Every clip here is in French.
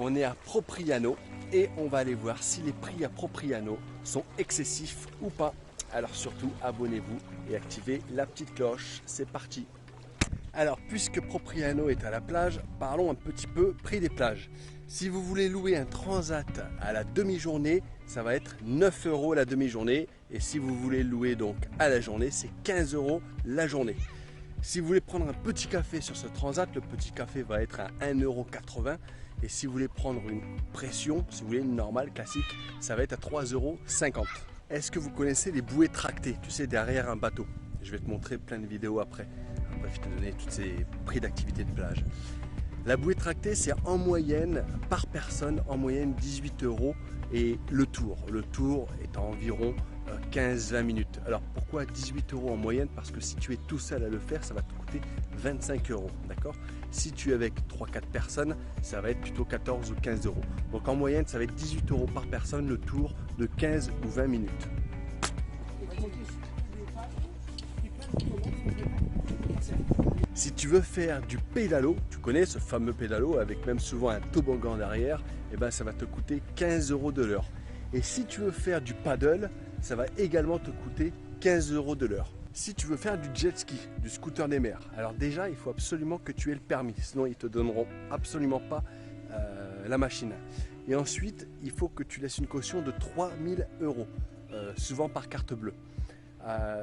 on est à Propriano et on va aller voir si les prix à Propriano sont excessifs ou pas. Alors surtout, abonnez-vous et activez la petite cloche. C'est parti. Alors, puisque Propriano est à la plage, parlons un petit peu prix des plages. Si vous voulez louer un transat à la demi-journée, ça va être 9 € la demi-journée. Et si vous voulez louer donc à la journée, c'est 15 € la journée. Si vous voulez prendre un petit café sur ce transat, le petit café va être à 1,80 €. Et si vous voulez prendre une pression, si vous voulez une normale, classique, ça va être à 3,50 €. Est-ce que vous connaissez les bouées tractées? Tu sais, derrière un bateau. Je vais te montrer plein de vidéos après. Bref, je t'ai donné tous ces prix d'activité de plage. La bouée tractée, c'est en moyenne, par personne, en moyenne 18 € et le tour. Le tour est à environ 15-20 minutes. Alors pourquoi 18 € en moyenne? Parce que si tu es tout seul à le faire, ça va te coûter 25 €. D'accord? Si tu es avec 3-4 personnes, ça va être plutôt 14 ou 15 €. Donc en moyenne, ça va être 18 € par personne, le tour de 15 ou 20 minutes. Si tu veux faire du pédalo, tu connais ce fameux pédalo avec même souvent un toboggan derrière, et ben ça va te coûter 15 € de l'heure. Et si tu veux faire du paddle, ça va également te coûter 15 € de l'heure. Si tu veux faire du jet ski, du scooter des mers, alors déjà il faut absolument que tu aies le permis, sinon ils te donneront absolument pas la machine. Et ensuite, il faut que tu laisses une caution de 3 000 €, souvent par carte bleue.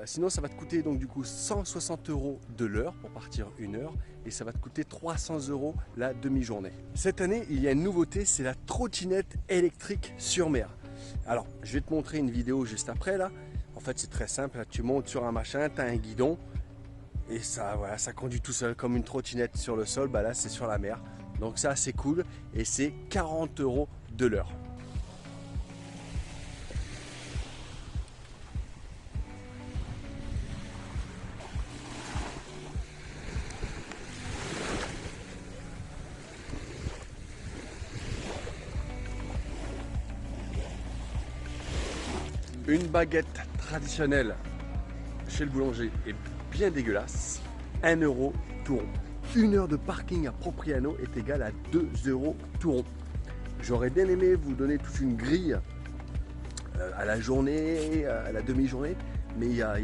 Sinon ça va te coûter donc du coup 160 € de l'heure pour partir 1 heure et ça va te coûter 300 € la demi-journée. Cette année il y a une nouveauté, c'est la trottinette électrique sur mer. Alors je vais te montrer une vidéo juste après là. En fait c'est très simple, là, tu montes sur un machin, tu as un guidon et ça, voilà, ça conduit tout seul comme une trottinette sur le sol. Bah là c'est sur la mer, donc ça c'est cool et c'est 40 € de l'heure. Une baguette traditionnelle chez le boulanger est bien dégueulasse, 1 € tout rond. 1 heure de parking à Propriano est égale à 2 € tout rond. J'aurais bien aimé vous donner toute une grille à la journée, à la demi-journée, mais il n'y a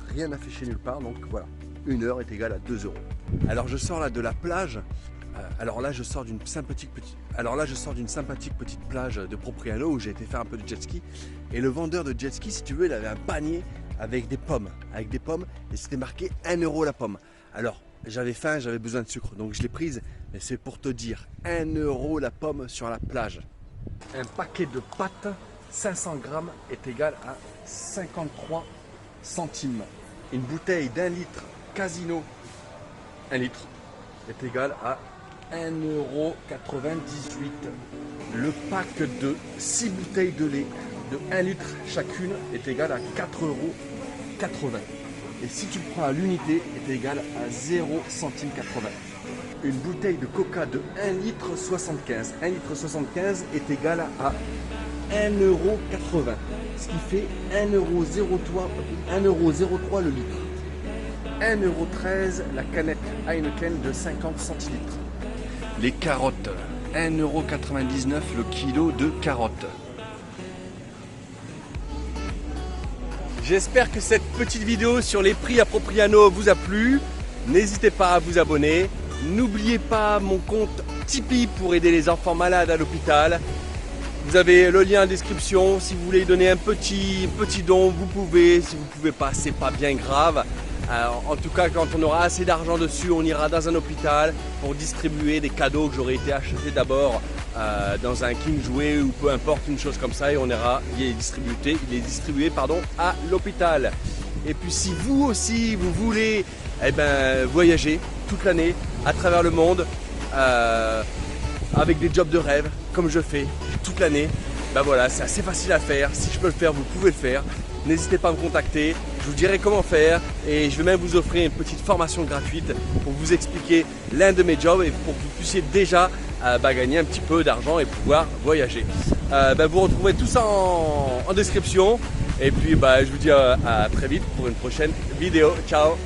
rien affiché nulle part, donc voilà, 1 heure est égale à 2 €. Alors je sors là de la plage. Alors là je sors d'une sympathique petite plage de Propriano où j'ai été faire un peu de jet ski et le vendeur de jet ski, si tu veux, il avait un panier avec des pommes et c'était marqué 1 € la pomme. Alors j'avais faim, j'avais besoin de sucre donc je l'ai prise, mais c'est pour te dire 1 € la pomme sur la plage. Un paquet de pâtes 500 grammes est égal à 53 centimes. Une bouteille d'1 litre Casino 1 litre est égal à 1,98 €. Le pack de 6 bouteilles de lait de 1 litre chacune est égal à 4,80 €. Et si tu le prends à l'unité, est égal à 0 centimes 80. Une bouteille de coca de 1 litre 75. 1 litre 75 est égal à 1,80 €. Ce qui fait 1,03 € le litre. 1,13 € la canette Heineken de 50 centilitres. Les carottes, 1,99 € le kilo de carottes. J'espère que cette petite vidéo sur les prix à Propriano vous a plu. N'hésitez pas à vous abonner. N'oubliez pas mon compte Tipeee pour aider les enfants malades à l'hôpital. Vous avez le lien en description. Si vous voulez donner un petit don, vous pouvez. Si vous ne pouvez pas, c'est pas bien grave. En tout cas, quand on aura assez d'argent dessus, on ira dans un hôpital pour distribuer des cadeaux que j'aurais été acheter d'abord dans un King Jouet ou peu importe, une chose comme ça, et on ira les distribuer à l'hôpital. Et puis si vous aussi vous voulez voyager toute l'année à travers le monde avec des jobs de rêve comme je fais toute l'année, ben voilà, c'est assez facile à faire. Si je peux le faire, vous pouvez le faire. N'hésitez pas à me contacter, je vous dirai comment faire et je vais même vous offrir une petite formation gratuite pour vous expliquer l'un de mes jobs et pour que vous puissiez déjà gagner un petit peu d'argent et pouvoir voyager. Vous retrouvez tout ça en description et puis je vous dis à très vite pour une prochaine vidéo. Ciao!